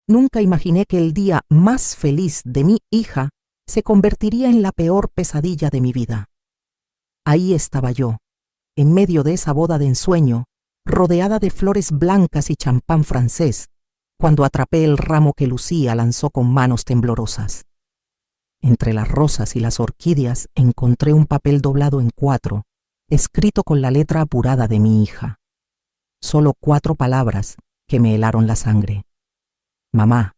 Nunca imaginé que el día más feliz de mi hija se convertiría en la peor pesadilla de mi vida. Ahí estaba yo, en medio de esa boda de ensueño, rodeada de flores blancas y champán francés, cuando atrapé el ramo que Lucía lanzó con manos temblorosas. Entre las rosas y las orquídeas encontré un papel doblado en 4, escrito con la letra apurada de mi hija. Solo 4 palabras que me helaron la sangre. Mamá,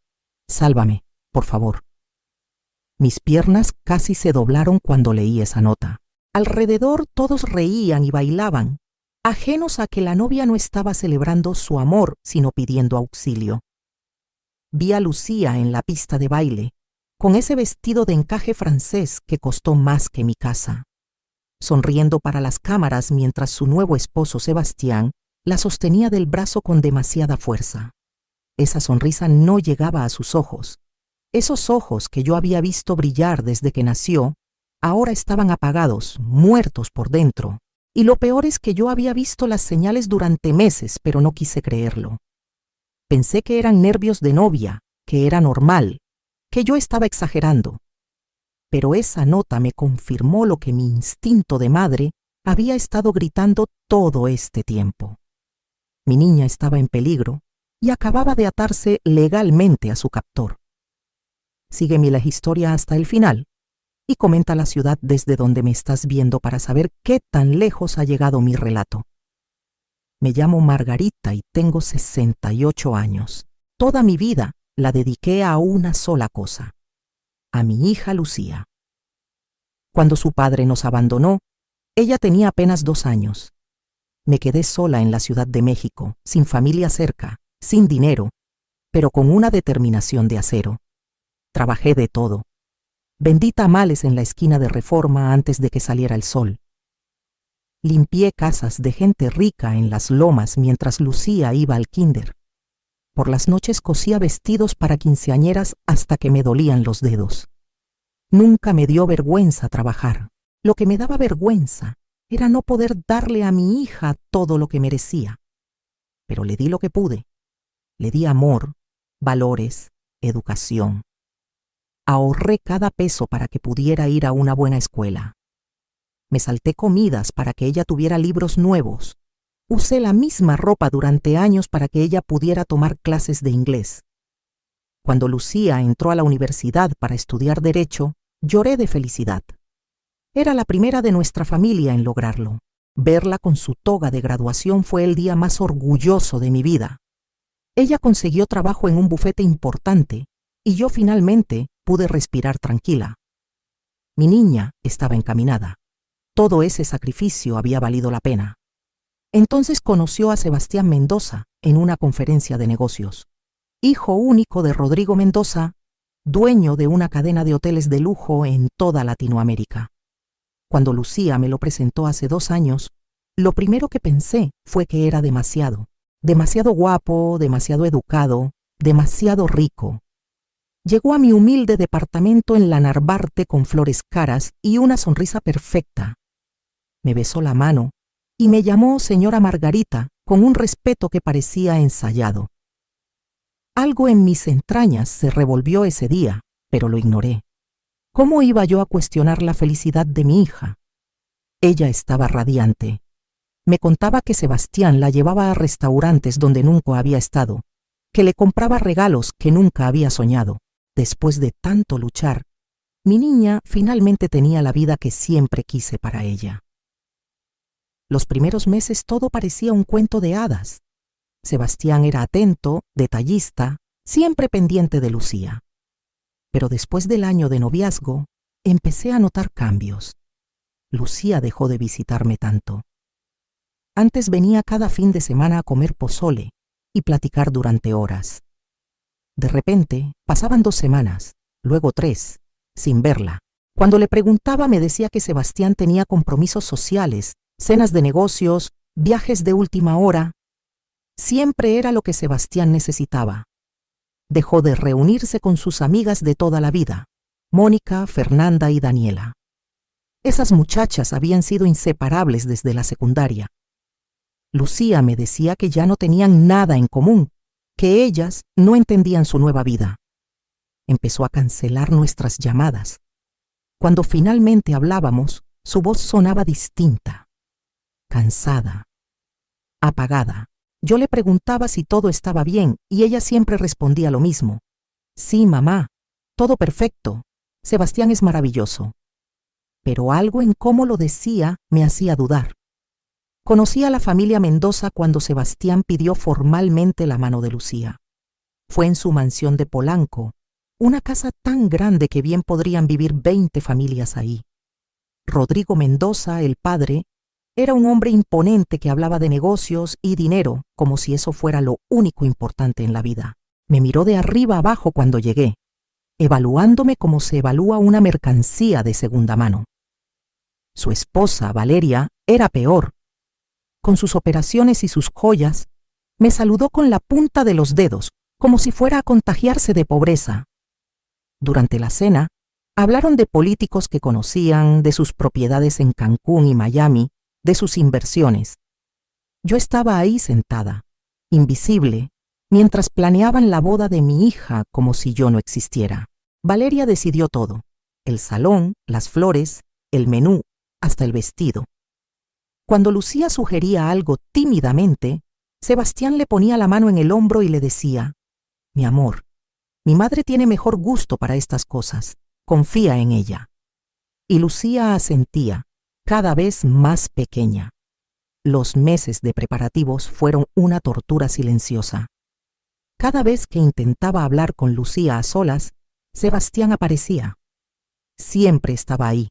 sálvame, por favor. Mis piernas casi se doblaron cuando leí esa nota. Alrededor todos reían y bailaban, ajenos a que la novia no estaba celebrando su amor, sino pidiendo auxilio. Vi a Lucía en la pista de baile, con ese vestido de encaje francés que costó más que mi casa, sonriendo para las cámaras mientras su nuevo esposo Sebastián la sostenía del brazo con demasiada fuerza. Esa sonrisa no llegaba a sus ojos. Esos ojos que yo había visto brillar desde que nació, ahora estaban apagados, muertos por dentro. Y lo peor es que yo había visto las señales durante meses, pero no quise creerlo. Pensé que eran nervios de novia, que era normal, que yo estaba exagerando. Pero esa nota me confirmó lo que mi instinto de madre había estado gritando todo este tiempo. Mi niña estaba en peligro y acababa de atarse legalmente a su captor. Sígueme la historia hasta el final y comenta la ciudad desde donde me estás viendo para saber qué tan lejos ha llegado mi relato. Me llamo Margarita y tengo 68 años. Toda mi vida la dediqué a una sola cosa, a mi hija Lucía. Cuando su padre nos abandonó, ella tenía apenas 2 años. Me quedé sola en la Ciudad de México, sin familia cerca, sin dinero, pero con una determinación de acero. Trabajé de todo. Vendí tamales en la esquina de Reforma antes de que saliera el sol. Limpié casas de gente rica en las lomas mientras Lucía iba al kinder. Por las noches cosía vestidos para quinceañeras hasta que me dolían los dedos. Nunca me dio vergüenza trabajar. Lo que me daba vergüenza era no poder darle a mi hija todo lo que merecía. Pero le di lo que pude. Le di amor, valores, educación. Ahorré cada peso para que pudiera ir a una buena escuela. Me salté comidas para que ella tuviera libros nuevos. Usé la misma ropa durante años para que ella pudiera tomar clases de inglés. Cuando Lucía entró a la universidad para estudiar Derecho, lloré de felicidad. Era la primera de nuestra familia en lograrlo. Verla con su toga de graduación fue el día más orgulloso de mi vida. Ella consiguió trabajo en un bufete importante y yo finalmente pude respirar tranquila. Mi niña estaba encaminada. Todo ese sacrificio había valido la pena. Entonces conoció a Sebastián Mendoza en una conferencia de negocios. Hijo único de Rodrigo Mendoza, dueño de una cadena de hoteles de lujo en toda Latinoamérica. Cuando Lucía me lo presentó hace 2 años, lo primero que pensé fue que era demasiado guapo, demasiado educado, demasiado rico. Llegó a mi humilde departamento en la Narvarte con flores caras y una sonrisa perfecta. Me besó la mano y me llamó señora Margarita con un respeto que parecía ensayado. Algo en mis entrañas se revolvió ese día, pero lo ignoré. ¿Cómo iba yo a cuestionar la felicidad de mi hija? Ella estaba radiante. Me contaba que Sebastián la llevaba a restaurantes donde nunca había estado, que le compraba regalos que nunca había soñado. Después de tanto luchar, mi niña finalmente tenía la vida que siempre quise para ella. Los primeros meses todo parecía un cuento de hadas. Sebastián era atento, detallista, siempre pendiente de Lucía. Pero después del año de noviazgo, empecé a notar cambios. Lucía dejó de visitarme tanto. Antes venía cada fin de semana a comer pozole y platicar durante horas. De repente, pasaban 2 semanas, luego 3, sin verla. Cuando le preguntaba me decía que Sebastián tenía compromisos sociales, cenas de negocios, viajes de última hora. Siempre era lo que Sebastián necesitaba. Dejó de reunirse con sus amigas de toda la vida, Mónica, Fernanda y Daniela. Esas muchachas habían sido inseparables desde la secundaria. Lucía me decía que ya no tenían nada en común, que ellas no entendían su nueva vida. Empezó a cancelar nuestras llamadas. Cuando finalmente hablábamos, su voz sonaba distinta, cansada, apagada. Yo le preguntaba si todo estaba bien y ella siempre respondía lo mismo. Sí, mamá, todo perfecto. Sebastián es maravilloso. Pero algo en cómo lo decía me hacía dudar. Conocí a la familia Mendoza cuando Sebastián pidió formalmente la mano de Lucía. Fue en su mansión de Polanco, una casa tan grande que bien podrían vivir 20 familias ahí. Rodrigo Mendoza, el padre, era un hombre imponente que hablaba de negocios y dinero como si eso fuera lo único importante en la vida. Me miró de arriba abajo cuando llegué, evaluándome como se evalúa una mercancía de segunda mano. Su esposa, Valeria, era peor. Con sus operaciones y sus joyas, me saludó con la punta de los dedos, como si fuera a contagiarse de pobreza. Durante la cena, hablaron de políticos que conocían, de sus propiedades en Cancún y Miami, de sus inversiones. Yo estaba ahí sentada, invisible, mientras planeaban la boda de mi hija como si yo no existiera. Valeria decidió todo: el salón, las flores, el menú, hasta el vestido. Cuando Lucía sugería algo tímidamente, Sebastián le ponía la mano en el hombro y le decía: mi amor, mi madre tiene mejor gusto para estas cosas, confía en ella. Y Lucía asentía, cada vez más pequeña. Los meses de preparativos fueron una tortura silenciosa. Cada vez que intentaba hablar con Lucía a solas, Sebastián aparecía. Siempre estaba ahí,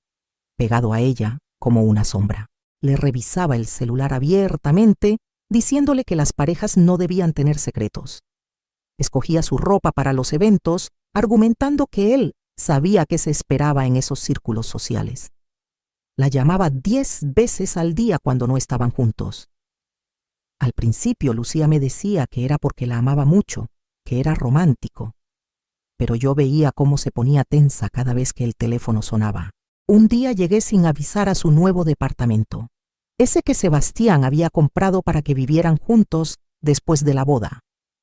pegado a ella como una sombra. Le revisaba el celular abiertamente, diciéndole que las parejas no debían tener secretos. Escogía su ropa para los eventos, argumentando que él sabía qué se esperaba en esos círculos sociales. La llamaba 10 veces al día cuando no estaban juntos. Al principio Lucía me decía que era porque la amaba mucho, que era romántico. Pero yo veía cómo se ponía tensa cada vez que el teléfono sonaba. Un día llegué sin avisar a su nuevo departamento, ese que Sebastián había comprado para que vivieran juntos después de la boda,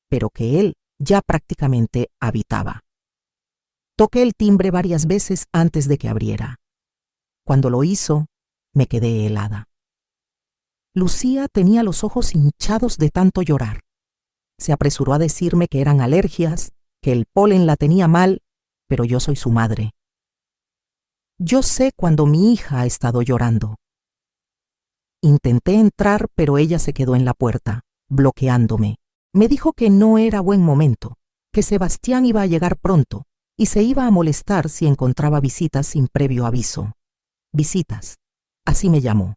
pero que él ya prácticamente habitaba. Toqué el timbre varias veces antes de que abriera. Cuando lo hizo, me quedé helada. Lucía tenía los ojos hinchados de tanto llorar. Se apresuró a decirme que eran alergias, que el polen la tenía mal, pero yo soy su madre. Yo sé cuando mi hija ha estado llorando. Intenté entrar, pero ella se quedó en la puerta, bloqueándome. Me dijo que no era buen momento, que Sebastián iba a llegar pronto y se iba a molestar si encontraba visitas sin previo aviso. Visitas, así me llamó.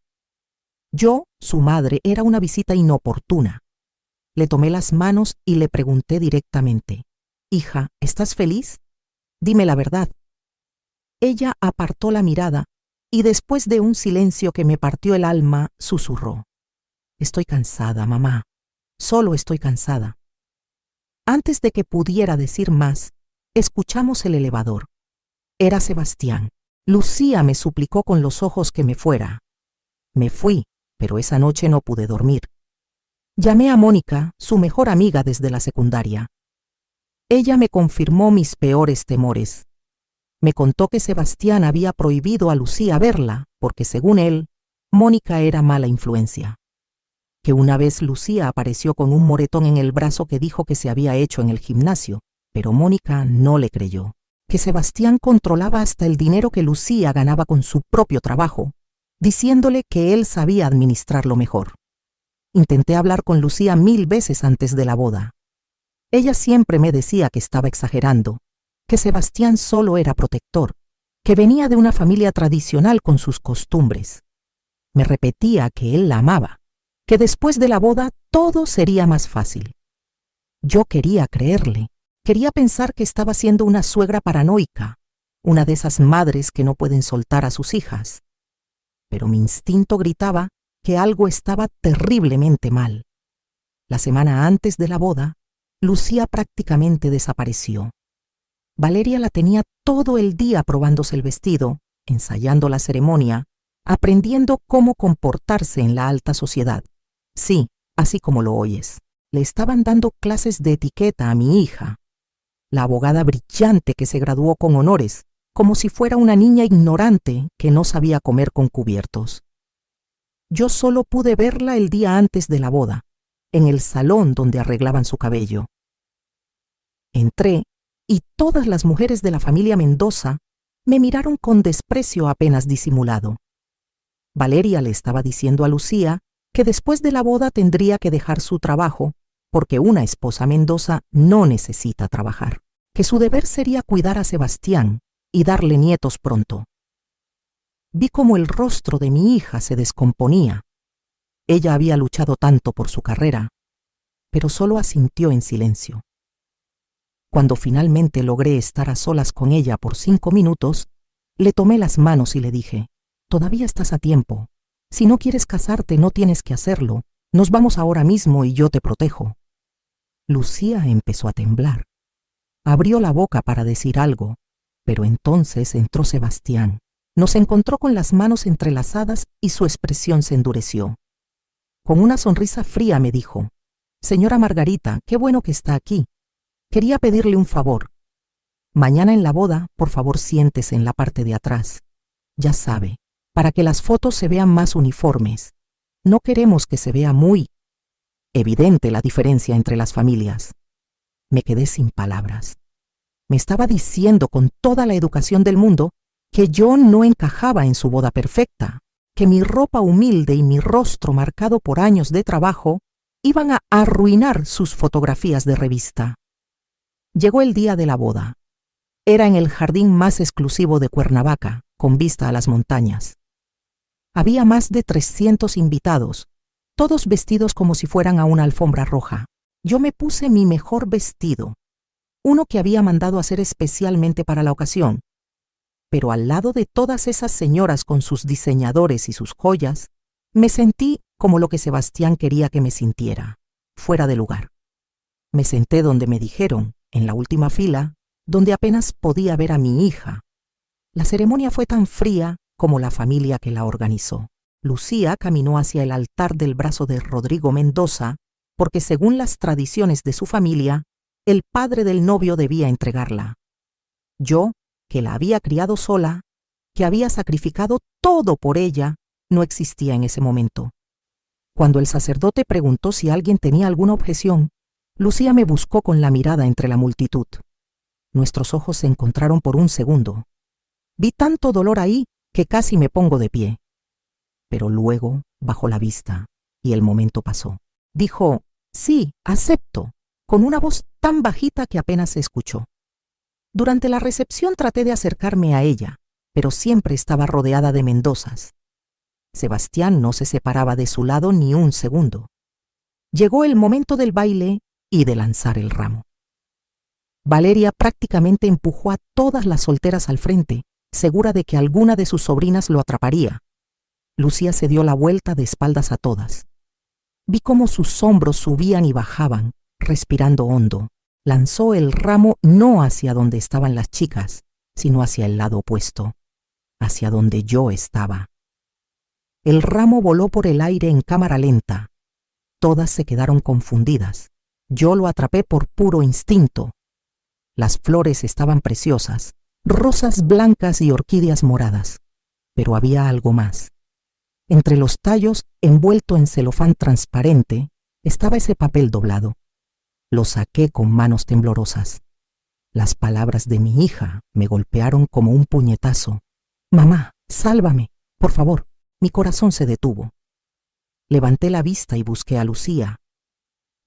Yo, su madre, era una visita inoportuna. Le tomé las manos y le pregunté directamente: hija, ¿estás feliz? Dime la verdad. Ella apartó la mirada y después de un silencio que me partió el alma, susurró: estoy cansada, mamá. Solo estoy cansada. Antes de que pudiera decir más, escuchamos el elevador. Era Sebastián. Lucía me suplicó con los ojos que me fuera. Me fui, pero esa noche no pude dormir. Llamé a Mónica, su mejor amiga desde la secundaria. Ella me confirmó mis peores temores. Me contó que Sebastián había prohibido a Lucía verla, porque según él, Mónica era mala influencia. Que una vez Lucía apareció con un moretón en el brazo que dijo que se había hecho en el gimnasio, pero Mónica no le creyó. Que Sebastián controlaba hasta el dinero que Lucía ganaba con su propio trabajo, diciéndole que él sabía administrarlo mejor. Intenté hablar con Lucía 1000 veces antes de la boda. Ella siempre me decía que estaba exagerando, que Sebastián solo era protector, que venía de una familia tradicional con sus costumbres. Me repetía que él la amaba, que después de la boda todo sería más fácil. Yo quería creerle, quería pensar que estaba siendo una suegra paranoica, una de esas madres que no pueden soltar a sus hijas. Pero mi instinto gritaba que algo estaba terriblemente mal. La semana antes de la boda, Lucía prácticamente desapareció. Valeria la tenía todo el día probándose el vestido, ensayando la ceremonia, aprendiendo cómo comportarse en la alta sociedad. Sí, así como lo oyes. le estaban dando clases de etiqueta a mi hija, la abogada brillante que se graduó con honores, como si fuera una niña ignorante que no sabía comer con cubiertos. Yo solo pude verla el día antes de la boda, en el salón donde arreglaban su cabello. Entré y todas las mujeres de la familia Mendoza me miraron con desprecio apenas disimulado. Valeria le estaba diciendo a Lucía que después de la boda tendría que dejar su trabajo, porque una esposa Mendoza no necesita trabajar, que su deber sería cuidar a Sebastián y darle nietos pronto. Vi cómo el rostro de mi hija se descomponía. Ella había luchado tanto por su carrera, pero solo asintió en silencio. Cuando finalmente logré estar a solas con ella por 5 minutos, le tomé las manos y le dije: «Todavía estás a tiempo. Si no quieres casarte, no tienes que hacerlo. Nos vamos ahora mismo y yo te protejo». Lucía empezó a temblar. Abrió la boca para decir algo, pero entonces entró Sebastián. Nos encontró con las manos entrelazadas y su expresión se endureció. Con una sonrisa fría me dijo: «Señora Margarita, qué bueno que está aquí. Quería pedirle un favor. Mañana en la boda, por favor siéntese en la parte de atrás. Ya sabe, para que las fotos se vean más uniformes. No queremos que se vea muy evidente la diferencia entre las familias». Me quedé sin palabras. Me estaba diciendo con toda la educación del mundo que yo no encajaba en su boda perfecta, que mi ropa humilde y mi rostro marcado por años de trabajo iban a arruinar sus fotografías de revista. Llegó el día de la boda. Era en el jardín más exclusivo de Cuernavaca, con vista a las montañas. Había más de 300 invitados, todos vestidos como si fueran a una alfombra roja. Yo me puse mi mejor vestido, uno que había mandado hacer especialmente para la ocasión. Pero al lado de todas esas señoras con sus diseñadores y sus joyas, me sentí como lo que Sebastián quería que me sintiera, fuera de lugar. Me senté donde me dijeron, en la última fila, donde apenas podía ver a mi hija. La ceremonia fue tan fría como la familia que la organizó. Lucía caminó hacia el altar del brazo de Rodrigo Mendoza, porque según las tradiciones de su familia, el padre del novio debía entregarla. Yo, que la había criado sola, que había sacrificado todo por ella, no existía en ese momento. Cuando el sacerdote preguntó si alguien tenía alguna objeción, Lucía me buscó con la mirada entre la multitud. Nuestros ojos se encontraron por un segundo. Vi tanto dolor ahí que casi me pongo de pie. Pero luego bajó la vista y el momento pasó. Dijo: «Sí, acepto», con una voz tan bajita que apenas se escuchó. Durante la recepción traté de acercarme a ella, pero siempre estaba rodeada de Mendozas. Sebastián no se separaba de su lado ni un segundo. Llegó el momento del baile y de lanzar el ramo. Valeria prácticamente empujó a todas las solteras al frente, segura de que alguna de sus sobrinas lo atraparía. Lucía se dio la vuelta de espaldas a todas. Vi cómo sus hombros subían y bajaban, respirando hondo. Lanzó el ramo no hacia donde estaban las chicas, sino hacia el lado opuesto, hacia donde yo estaba. El ramo voló por el aire en cámara lenta. Todas se quedaron confundidas. Yo lo atrapé por puro instinto. Las flores estaban preciosas, rosas blancas y orquídeas moradas, pero había algo más. Entre los tallos, envuelto en celofán transparente, estaba ese papel doblado. Lo saqué con manos temblorosas. Las palabras de mi hija me golpearon como un puñetazo. «Mamá, sálvame, por favor». Mi corazón se detuvo. Levanté la vista y busqué a Lucía.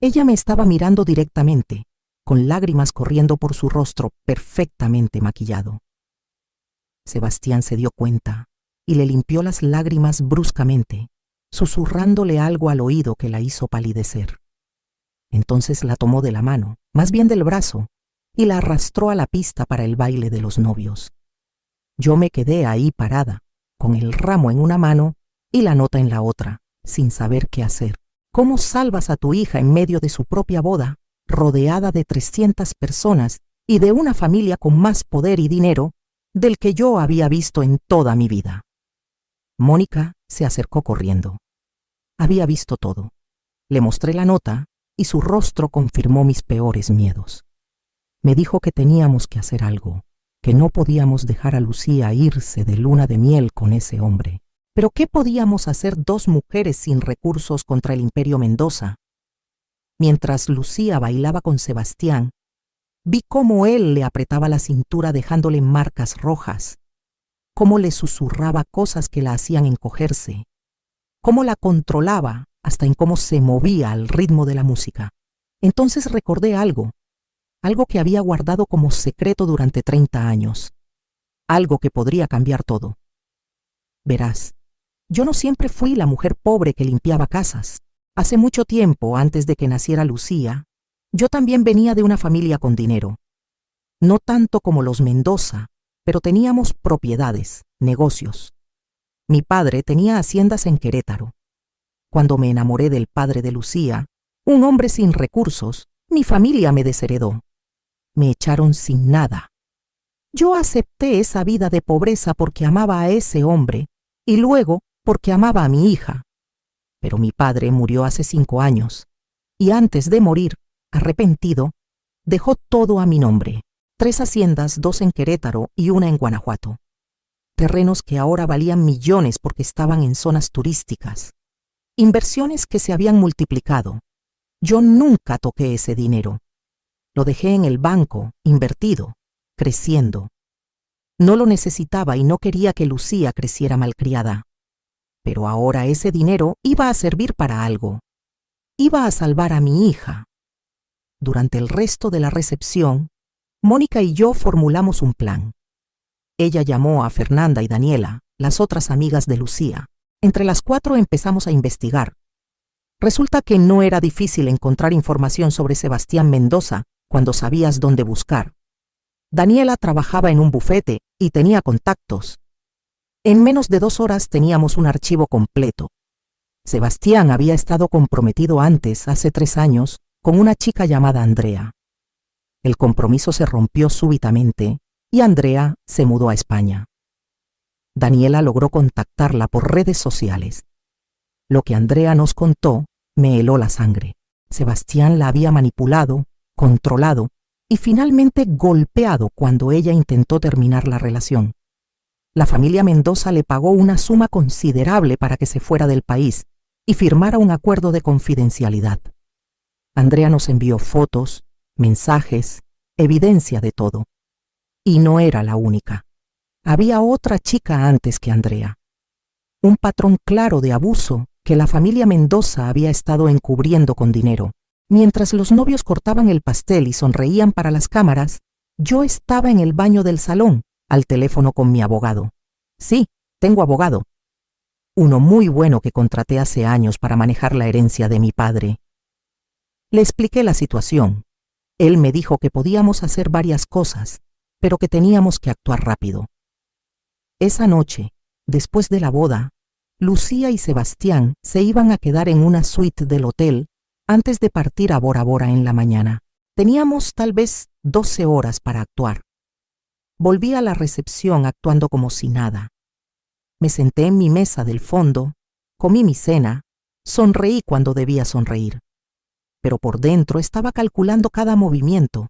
Ella me estaba mirando directamente, con lágrimas corriendo por su rostro perfectamente maquillado. Sebastián se dio cuenta y le limpió las lágrimas bruscamente, susurrándole algo al oído que la hizo palidecer. Entonces la tomó de la mano, más bien del brazo, y la arrastró a la pista para el baile de los novios. Yo me quedé ahí parada, con el ramo en una mano y la nota en la otra, sin saber qué hacer. ¿Cómo salvas a tu hija en medio de su propia boda, rodeada de 300 personas y de una familia con más poder y dinero del que yo había visto en toda mi vida? Mónica se acercó corriendo. Había visto todo. Le mostré la nota y su rostro confirmó mis peores miedos. Me dijo que teníamos que hacer algo, que no podíamos dejar a Lucía irse de luna de miel con ese hombre. ¿Pero qué podíamos hacer dos mujeres sin recursos contra el Imperio Mendoza? Mientras Lucía bailaba con Sebastián, vi cómo él le apretaba la cintura dejándole marcas rojas, cómo le susurraba cosas que la hacían encogerse, cómo la controlaba hasta en cómo se movía al ritmo de la música. Entonces recordé algo que había guardado como secreto durante 30 años, algo que podría cambiar todo. Verás, yo no siempre fui la mujer pobre que limpiaba casas. Hace mucho tiempo, antes de que naciera Lucía, yo también venía de una familia con dinero. No tanto como los Mendoza, pero teníamos propiedades, negocios. Mi padre tenía haciendas en Querétaro. Cuando me enamoré del padre de Lucía, un hombre sin recursos, mi familia me desheredó. Me echaron sin nada. Yo acepté esa vida de pobreza porque amaba a ese hombre y luego porque amaba a mi hija. Pero mi padre murió hace 5 años y antes de morir, arrepentido, dejó todo a mi nombre. 3 haciendas, 2 en Querétaro y 1 en Guanajuato. Terrenos que ahora valían millones porque estaban en zonas turísticas. Inversiones que se habían multiplicado. Yo nunca toqué ese dinero. Lo dejé en el banco, invertido, creciendo. No lo necesitaba y no quería que Lucía creciera malcriada. Pero ahora ese dinero iba a servir para algo. Iba a salvar a mi hija. Durante el resto de la recepción, Mónica y yo formulamos un plan. Ella llamó a Fernanda y Daniela, las otras amigas de Lucía. Entre las 4 empezamos a investigar. Resulta que no era difícil encontrar información sobre Sebastián Mendoza cuando sabías dónde buscar. Daniela trabajaba en un bufete y tenía contactos. En menos de 2 horas teníamos un archivo completo. Sebastián había estado comprometido antes, hace 3 años, con una chica llamada Andrea. El compromiso se rompió súbitamente y Andrea se mudó a España. Daniela logró contactarla por redes sociales. Lo que Andrea nos contó me heló la sangre. Sebastián la había manipulado, controlado y finalmente golpeado cuando ella intentó terminar la relación. La familia Mendoza le pagó una suma considerable para que se fuera del país y firmara un acuerdo de confidencialidad. Andrea nos envió fotos, mensajes, evidencia de todo. Y no era la única. Había otra chica antes que Andrea. Un patrón claro de abuso que la familia Mendoza había estado encubriendo con dinero. Mientras los novios cortaban el pastel y sonreían para las cámaras, yo estaba en el baño del salón, al teléfono con mi abogado. Sí, tengo abogado. Uno muy bueno que contraté hace años para manejar la herencia de mi padre. Le expliqué la situación. Él me dijo que podíamos hacer varias cosas, pero que teníamos que actuar rápido. Esa noche, después de la boda, Lucía y Sebastián se iban a quedar en una suite del hotel antes de partir a Bora Bora en la mañana. Teníamos tal vez 12 horas para actuar. Volví a la recepción actuando como si nada. Me senté en mi mesa del fondo, comí mi cena, sonreí cuando debía sonreír. Pero por dentro estaba calculando cada movimiento.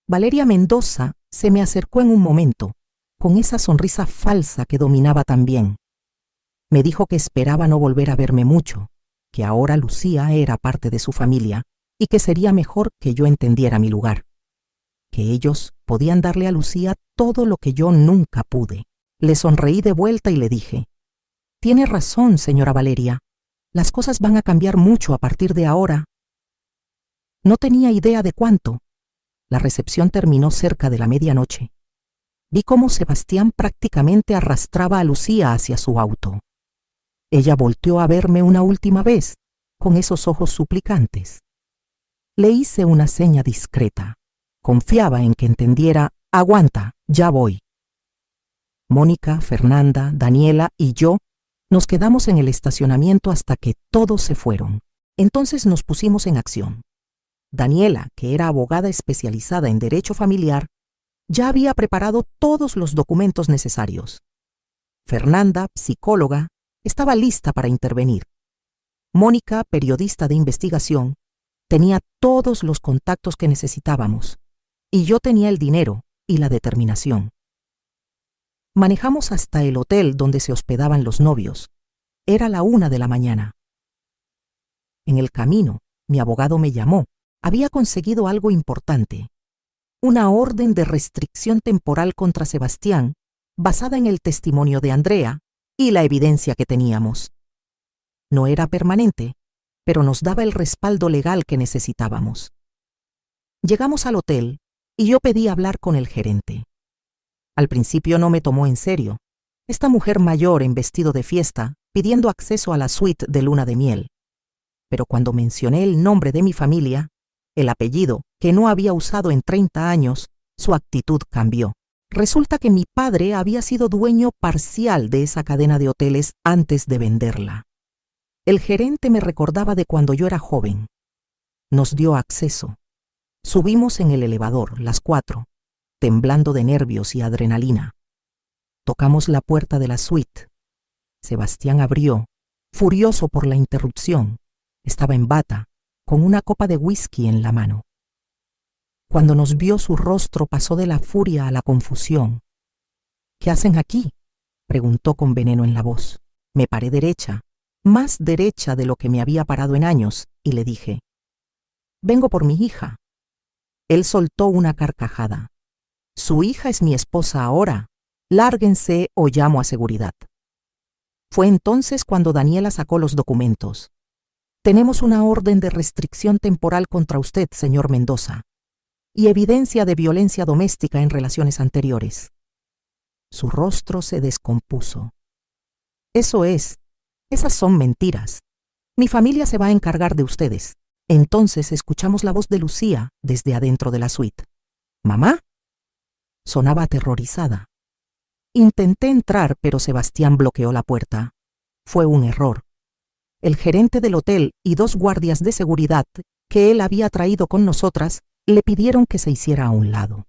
Valeria Mendoza se me acercó en un momento, con esa sonrisa falsa que dominaba tan bien. Me dijo que esperaba no volver a verme mucho, que ahora Lucía era parte de su familia y que sería mejor que yo entendiera mi lugar. Que ellos podían darle a Lucía todo lo que yo nunca pude. Le sonreí de vuelta y le dije: «Tiene razón, señora Valeria. Las cosas van a cambiar mucho a partir de ahora». No tenía idea de cuánto. La recepción terminó cerca de la medianoche. Vi cómo Sebastián prácticamente arrastraba a Lucía hacia su auto. Ella volteó a verme una última vez, con esos ojos suplicantes. Le hice una seña discreta. Confiaba en que entendiera: «Aguanta, ya voy». Mónica, Fernanda, Daniela y yo nos quedamos en el estacionamiento hasta que todos se fueron. Entonces nos pusimos en acción. Daniela, que era abogada especializada en derecho familiar, ya había preparado todos los documentos necesarios. Fernanda, psicóloga, estaba lista para intervenir. Mónica, periodista de investigación, Tenía todos los contactos que necesitábamos, y yo tenía el dinero y la determinación. Manejamos hasta el hotel donde se hospedaban los novios. Era la 1 de la mañana. En el camino, mi abogado me llamó. Había conseguido algo importante. Una orden de restricción temporal contra Sebastián, basada en el testimonio de Andrea y la evidencia que teníamos. No era permanente, pero nos daba el respaldo legal que necesitábamos. Llegamos al hotel y yo pedí hablar con el gerente. Al principio no me tomó en serio. Esta mujer mayor en vestido de fiesta, pidiendo acceso a la suite de luna de miel. Pero cuando mencioné el nombre de mi familia, el apellido que no había usado en 30 años, su actitud cambió. Resulta que mi padre había sido dueño parcial de esa cadena de hoteles antes de venderla. El gerente me recordaba de cuando yo era joven. Nos dio acceso. Subimos en el elevador, las 4, temblando de nervios y adrenalina. Tocamos la puerta de la suite. Sebastián abrió, furioso por la interrupción. Estaba en bata, con una copa de whisky en la mano. Cuando nos vio, su rostro pasó de la furia a la confusión. ¿Qué hacen aquí?, preguntó con veneno en la voz. Me paré derecha, más derecha de lo que me había parado en años, y le dije: vengo por mi hija. Él soltó una carcajada. Su hija es mi esposa ahora. Lárguense o llamo a seguridad. Fue entonces cuando Daniela sacó los documentos. Tenemos una orden de restricción temporal contra usted, señor Mendoza, y evidencia de violencia doméstica en relaciones anteriores. Su rostro se descompuso. Esas son mentiras. Mi familia se va a encargar de ustedes. Entonces escuchamos la voz de Lucía desde adentro de la suite. ¿Mamá? Sonaba aterrorizada. Intenté entrar, pero Sebastián bloqueó la puerta. Fue un error. El gerente del hotel y 2 guardias de seguridad que él había traído con nosotras le pidieron que se hiciera a un lado.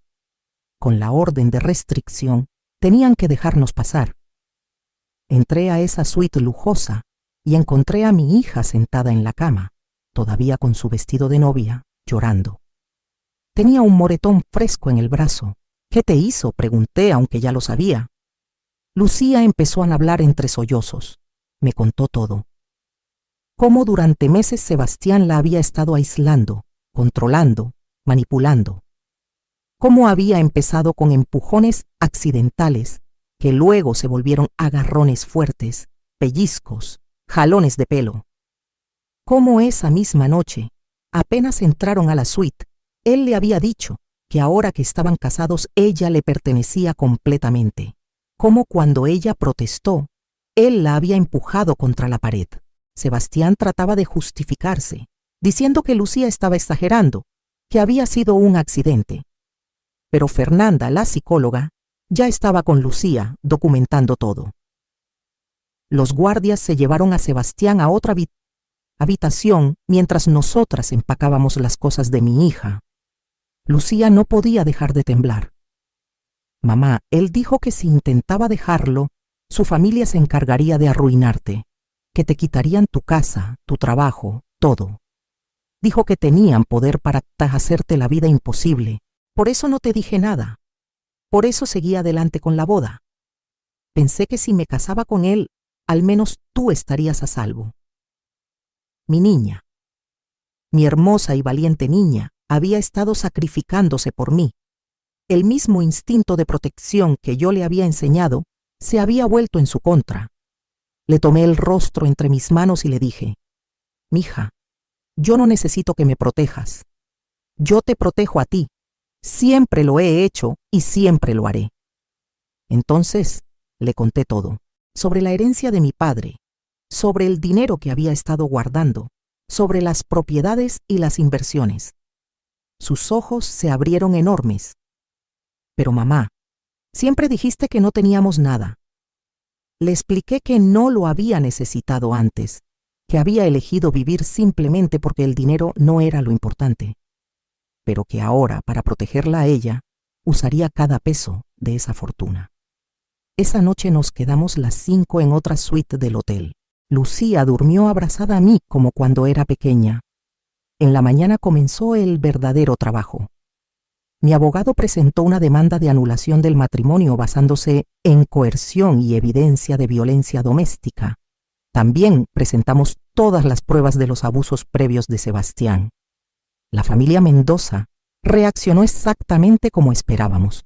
Con la orden de restricción, tenían que dejarnos pasar. Entré a esa suite lujosa y encontré a mi hija sentada en la cama, todavía con su vestido de novia, llorando. Tenía un moretón fresco en el brazo. ¿Qué te hizo?, pregunté, aunque ya lo sabía. Lucía empezó a hablar entre sollozos. Me contó todo. Cómo durante meses Sebastián la había estado aislando, controlando, manipulando. Cómo había empezado con empujones accidentales, que luego se volvieron agarrones fuertes, pellizcos, jalones de pelo. Cómo esa misma noche, apenas entraron a la suite, él le había dicho que ahora que estaban casados ella le pertenecía completamente. Cómo cuando ella protestó, él la había empujado contra la pared. Sebastián trataba de justificarse, diciendo que Lucía estaba exagerando, que había sido un accidente. Pero Fernanda, la psicóloga, ya estaba con Lucía documentando todo. Los guardias se llevaron a Sebastián a otra habitación mientras nosotras empacábamos las cosas de mi hija. Lucía no podía dejar de temblar. Mamá, él dijo que si intentaba dejarlo, su familia se encargaría de arruinarte, que te quitarían tu casa, tu trabajo, todo. Dijo que tenían poder para hacerte la vida imposible. Por eso no te dije nada. Por eso seguí adelante con la boda. Pensé que si me casaba con él, al menos tú estarías a salvo. Mi niña, mi hermosa y valiente niña, había estado sacrificándose por mí. El mismo instinto de protección que yo le había enseñado se había vuelto en su contra. Le tomé el rostro entre mis manos y le dije: mija, yo no necesito que me protejas. Yo te protejo a ti. Siempre lo he hecho y siempre lo haré. Entonces le conté todo, sobre la herencia de mi padre, sobre el dinero que había estado guardando, sobre las propiedades y las inversiones. Sus ojos se abrieron enormes. Pero mamá, siempre dijiste que no teníamos nada. Le expliqué que no lo había necesitado antes, que había elegido vivir simplemente porque el dinero no era lo importante, pero que ahora, para protegerla a ella, usaría cada peso de esa fortuna. Esa noche nos quedamos las 5 en otra suite del hotel. Lucía durmió abrazada a mí como cuando era pequeña. En la mañana comenzó el verdadero trabajo. Mi abogado presentó una demanda de anulación del matrimonio basándose en coerción y evidencia de violencia doméstica. También presentamos todas las pruebas de los abusos previos de Sebastián. La familia Mendoza reaccionó exactamente como esperábamos.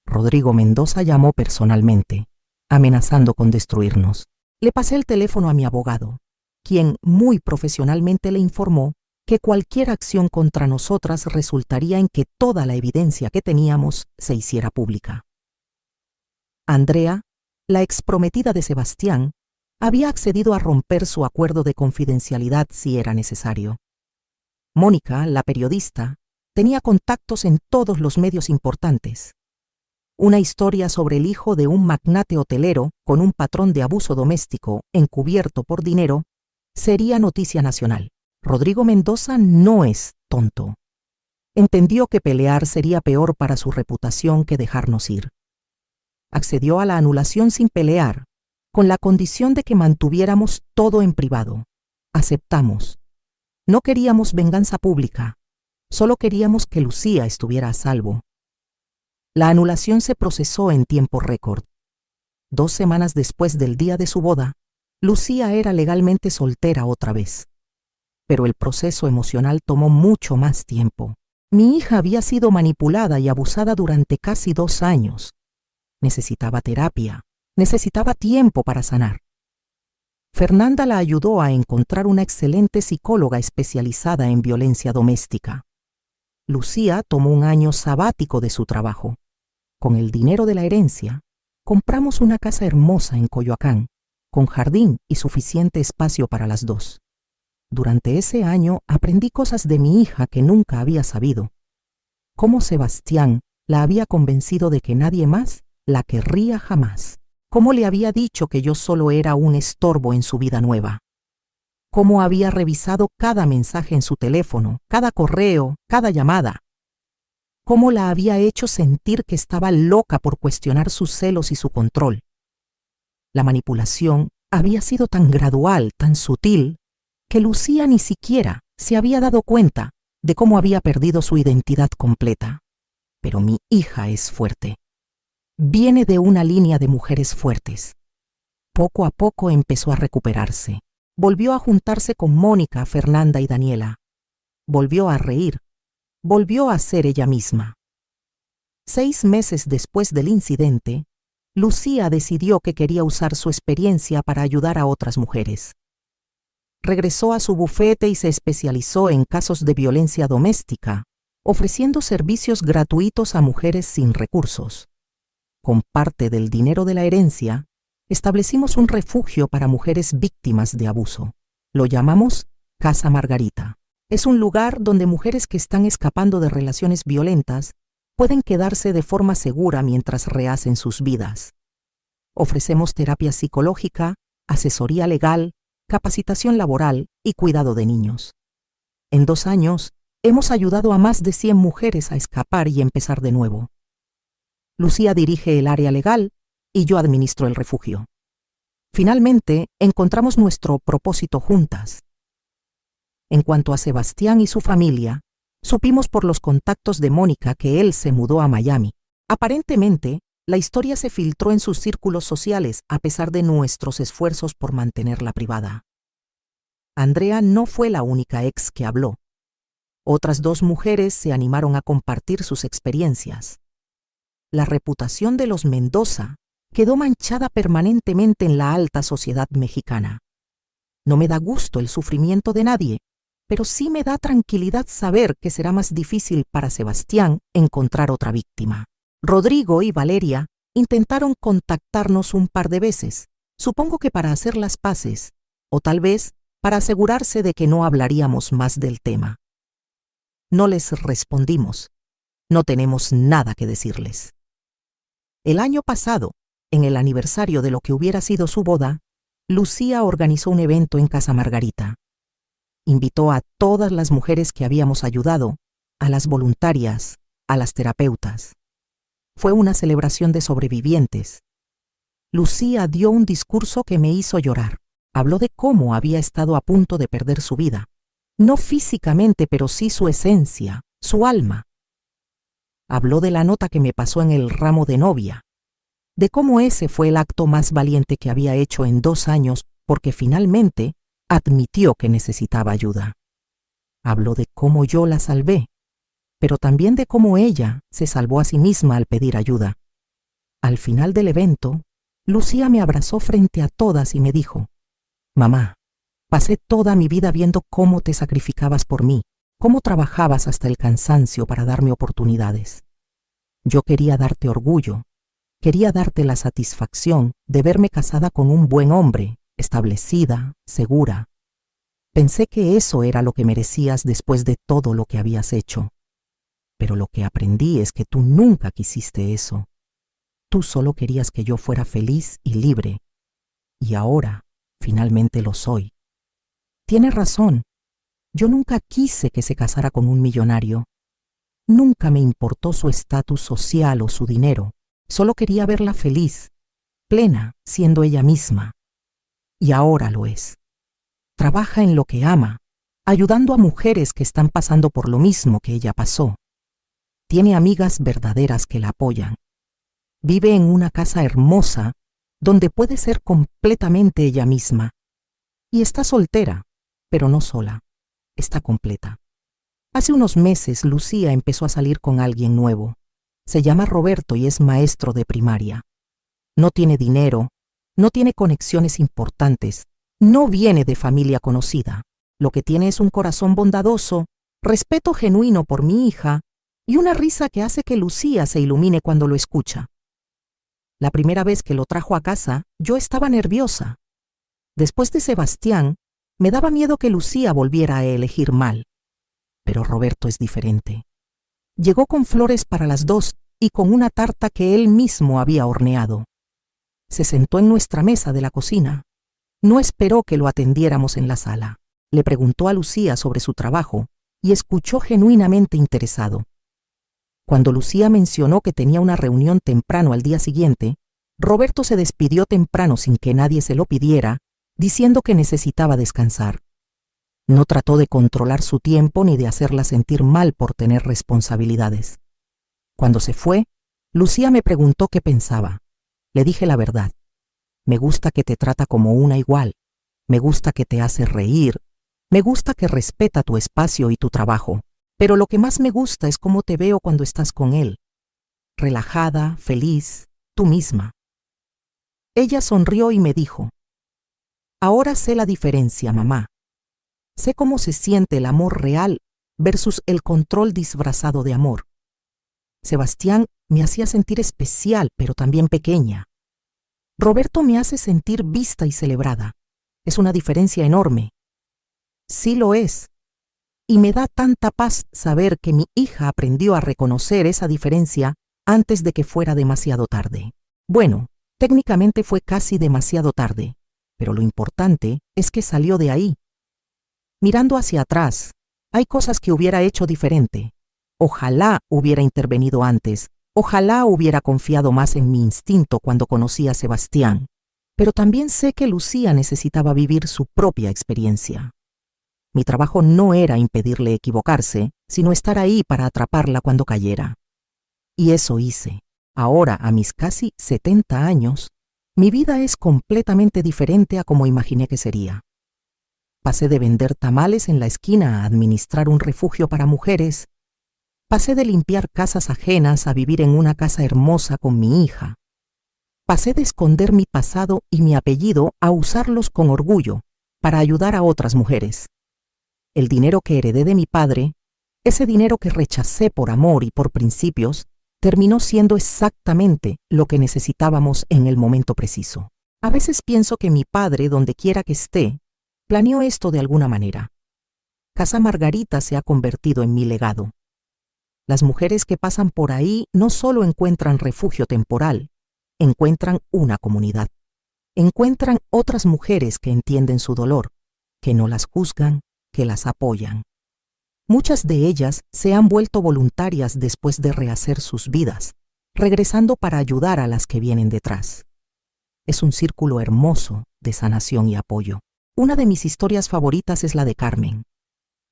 Rodrigo Mendoza llamó personalmente, amenazando con destruirnos. Le pasé el teléfono a mi abogado, quien muy profesionalmente le informó que cualquier acción contra nosotras resultaría en que toda la evidencia que teníamos se hiciera pública. Andrea, la exprometida de Sebastián, había accedido a romper su acuerdo de confidencialidad si era necesario. Mónica, la periodista, tenía contactos en todos los medios importantes. Una historia sobre el hijo de un magnate hotelero con un patrón de abuso doméstico encubierto por dinero sería noticia nacional. Rodrigo Mendoza no es tonto. Entendió que pelear sería peor para su reputación que dejarnos ir. Accedió a la anulación sin pelear, con la condición de que mantuviéramos todo en privado. Aceptamos. No queríamos venganza pública, solo queríamos que Lucía estuviera a salvo. La anulación se procesó en tiempo récord. 2 semanas después del día de su boda, Lucía era legalmente soltera otra vez. Pero el proceso emocional tomó mucho más tiempo. Mi hija había sido manipulada y abusada durante casi 2 años. Necesitaba terapia, necesitaba tiempo para sanar. Fernanda la ayudó a encontrar una excelente psicóloga especializada en violencia doméstica. Lucía tomó un año sabático de su trabajo. Con el dinero de la herencia, compramos una casa hermosa en Coyoacán, con jardín y suficiente espacio para las 2. Durante ese año aprendí cosas de mi hija que nunca había sabido. Cómo Sebastián la había convencido de que nadie más la querría jamás. Cómo le había dicho que yo solo era un estorbo en su vida nueva. Cómo había revisado cada mensaje en su teléfono, cada correo, cada llamada. Cómo la había hecho sentir que estaba loca por cuestionar sus celos y su control. La manipulación había sido tan gradual, tan sutil, que Lucía ni siquiera se había dado cuenta de cómo había perdido su identidad completa. Pero mi hija es fuerte. Viene de una línea de mujeres fuertes. Poco a poco empezó a recuperarse. Volvió a juntarse con Mónica, Fernanda y Daniela. Volvió a reír. Volvió a ser ella misma. 6 meses después del incidente, Lucía decidió que quería usar su experiencia para ayudar a otras mujeres. Regresó a su bufete y se especializó en casos de violencia doméstica, ofreciendo servicios gratuitos a mujeres sin recursos. Con parte del dinero de la herencia, establecimos un refugio para mujeres víctimas de abuso. Lo llamamos Casa Margarita. Es un lugar donde mujeres que están escapando de relaciones violentas pueden quedarse de forma segura mientras rehacen sus vidas. Ofrecemos terapia psicológica, asesoría legal, capacitación laboral y cuidado de niños. En 2 años, hemos ayudado a más de 100 mujeres a escapar y empezar de nuevo. Lucía dirige el área legal y yo administro el refugio. Finalmente, encontramos nuestro propósito juntas. En cuanto a Sebastián y su familia, supimos por los contactos de Mónica que él se mudó a Miami. Aparentemente, la historia se filtró en sus círculos sociales a pesar de nuestros esfuerzos por mantenerla privada. Andrea no fue la única ex que habló. Otras 2 mujeres se animaron a compartir sus experiencias. La reputación de los Mendoza quedó manchada permanentemente en la alta sociedad mexicana. No me da gusto el sufrimiento de nadie, pero sí me da tranquilidad saber que será más difícil para Sebastián encontrar otra víctima. Rodrigo y Valeria intentaron contactarnos un par de veces, supongo que para hacer las paces, o tal vez para asegurarse de que no hablaríamos más del tema. No les respondimos. No tenemos nada que decirles. El año pasado, en el aniversario de lo que hubiera sido su boda, Lucía organizó un evento en Casa Margarita. Invitó a todas las mujeres que habíamos ayudado, a las voluntarias, a las terapeutas. Fue una celebración de sobrevivientes. Lucía dio un discurso que me hizo llorar. Habló de cómo había estado a punto de perder su vida, No físicamente, pero sí su esencia, su alma. Habló de la nota que me pasó en el ramo de novia, de cómo ese fue el acto más valiente que había hecho en 2 años porque finalmente admitió que necesitaba ayuda. Habló de cómo yo la salvé, pero también de cómo ella se salvó a sí misma al pedir ayuda. Al final del evento, Lucía me abrazó frente a todas y me dijo: «Mamá, pasé toda mi vida viendo cómo te sacrificabas por mí, cómo trabajabas hasta el cansancio para darme oportunidades. Yo quería darte orgullo, quería darte la satisfacción de verme casada con un buen hombre, establecida, segura. Pensé que eso era lo que merecías después de todo lo que habías hecho. Pero lo que aprendí es que tú nunca quisiste eso. Tú solo querías que yo fuera feliz y libre. Y ahora, finalmente lo soy. Tienes razón. Yo nunca quise que se casara con un millonario. Nunca me importó su estatus social o su dinero. Solo quería verla feliz, plena, siendo ella misma. Y ahora lo es. Trabaja en lo que ama, ayudando a mujeres que están pasando por lo mismo que ella pasó. Tiene amigas verdaderas que la apoyan. Vive en una casa hermosa donde puede ser completamente ella misma. Y está soltera, pero no sola. Está completa. Hace unos meses Lucía empezó a salir con alguien nuevo. Se llama Roberto y es maestro de primaria. No tiene dinero, no tiene conexiones importantes, no viene de familia conocida. Lo que tiene es un corazón bondadoso, respeto genuino por mi hija y una risa que hace que Lucía se ilumine cuando lo escucha. La primera vez que lo trajo a casa, yo estaba nerviosa. Después de Sebastián, me daba miedo que Lucía volviera a elegir mal. Pero Roberto es diferente. Llegó con flores para las 2 y con una tarta que él mismo había horneado. Se sentó en nuestra mesa de la cocina. No esperó que lo atendiéramos en la sala. Le preguntó a Lucía sobre su trabajo y escuchó genuinamente interesado. Cuando Lucía mencionó que tenía una reunión temprano al día siguiente, Roberto se despidió temprano sin que nadie se lo pidiera, diciendo que necesitaba descansar. No trató de controlar su tiempo ni de hacerla sentir mal por tener responsabilidades. Cuando se fue, Lucía me preguntó qué pensaba. Le dije la verdad. Me gusta que te trata como una igual. Me gusta que te hace reír. Me gusta que respeta tu espacio y tu trabajo. Pero lo que más me gusta es cómo te veo cuando estás con él. Relajada, feliz, tú misma. Ella sonrió y me dijo: «Ahora sé la diferencia, mamá. Sé cómo se siente el amor real versus el control disfrazado de amor. Sebastián me hacía sentir especial, pero también pequeña. Roberto me hace sentir vista y celebrada. Es una diferencia enorme. Sí lo es. Y me da tanta paz saber que mi hija aprendió a reconocer esa diferencia antes de que fuera demasiado tarde. Bueno, técnicamente fue casi demasiado tarde, pero lo importante es que salió de ahí. Mirando hacia atrás, hay cosas que hubiera hecho diferente. Ojalá hubiera intervenido antes. Ojalá hubiera confiado más en mi instinto cuando conocí a Sebastián. Pero también sé que Lucía necesitaba vivir su propia experiencia. Mi trabajo no era impedirle equivocarse, sino estar ahí para atraparla cuando cayera. Y eso hice. Ahora, a mis casi 70 años, mi vida es completamente diferente a como imaginé que sería. Pasé de vender tamales en la esquina a administrar un refugio para mujeres. Pasé de limpiar casas ajenas a vivir en una casa hermosa con mi hija. Pasé de esconder mi pasado y mi apellido a usarlos con orgullo para ayudar a otras mujeres. El dinero que heredé de mi padre, ese dinero que rechacé por amor y por principios, terminó siendo exactamente lo que necesitábamos en el momento preciso. A veces pienso que mi padre, donde quiera que esté, planeó esto de alguna manera. Casa Margarita se ha convertido en mi legado. Las mujeres que pasan por ahí no solo encuentran refugio temporal, encuentran una comunidad. Encuentran otras mujeres que entienden su dolor, que no las juzgan, que las apoyan. Muchas de ellas se han vuelto voluntarias después de rehacer sus vidas, regresando para ayudar a las que vienen detrás. Es un círculo hermoso de sanación y apoyo. Una de mis historias favoritas es la de Carmen.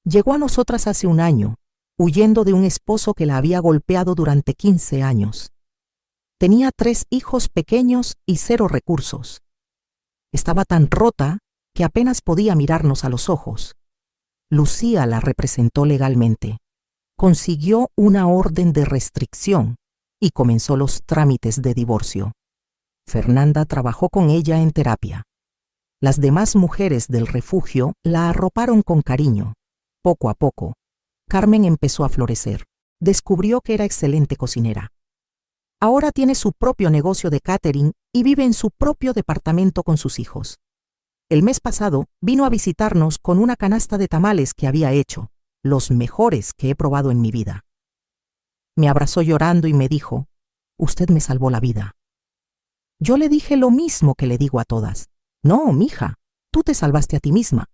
Llegó a nosotras hace un año, huyendo de un esposo que la había golpeado durante 15 años. Tenía 3 hijos pequeños y 0 recursos. Estaba tan rota que apenas podía mirarnos a los ojos. Lucía la representó legalmente. Consiguió una orden de restricción y comenzó los trámites de divorcio. Fernanda trabajó con ella en terapia. Las demás mujeres del refugio la arroparon con cariño. Poco a poco, Carmen empezó a florecer. Descubrió que era excelente cocinera. Ahora tiene su propio negocio de catering y vive en su propio departamento con sus hijos. El mes pasado vino a visitarnos con una canasta de tamales que había hecho, los mejores que he probado en mi vida. Me abrazó llorando y me dijo: «Usted me salvó la vida». Yo le dije lo mismo que le digo a todas: «No, mija, tú te salvaste a ti misma.